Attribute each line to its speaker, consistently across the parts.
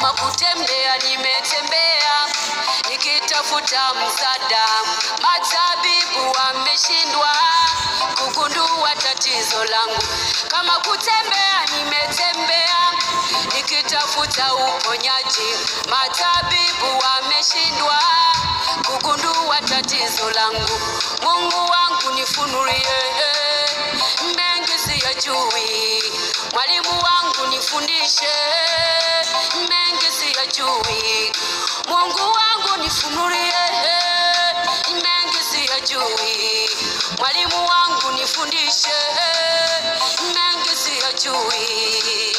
Speaker 1: Kama kutembea nimetembea nikitafuta msaada, matabibu wameshindwa kugundua tatizo langu. Kama kutembea nimetembea nikitafuta uponyaji, matabibu wameshindwa kugundua tatizo langu. Mungu wangu nifunulie mengi siyajui, mwalimu wangu nifundishe mengi siyajui. Mungu wangu nifunulie mengi siyajui, mwalimu wangu nifundishe mengi siyajui.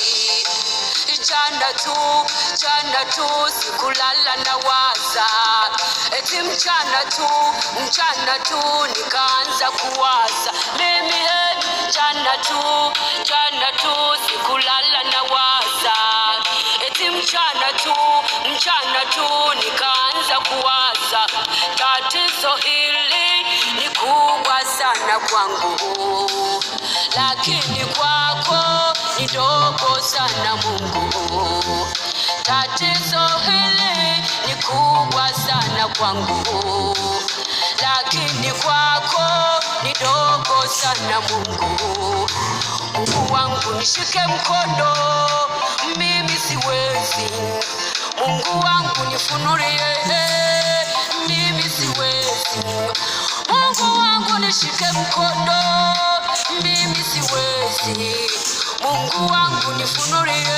Speaker 1: Jana tu sikulala na waza, eti mchana tu nikaanza kuwaza mimi. Jana tu sikulala na waza, eti mchana tu nikaanza kuwaza. Tatizo hili ni kubwa sana kwangu, lakini kwako ni dogo sana Mungu. Tatizo hili ni kubwa sana kwangu, lakini kwako ni dogo sana Mungu. Mungu wangu nishike mkono, mimi siwezi. Mungu wangu nifunulie, mimi siwezi. Mungu wangu nishike mkono, mimi siwezi. Mungu wangu nifunulie,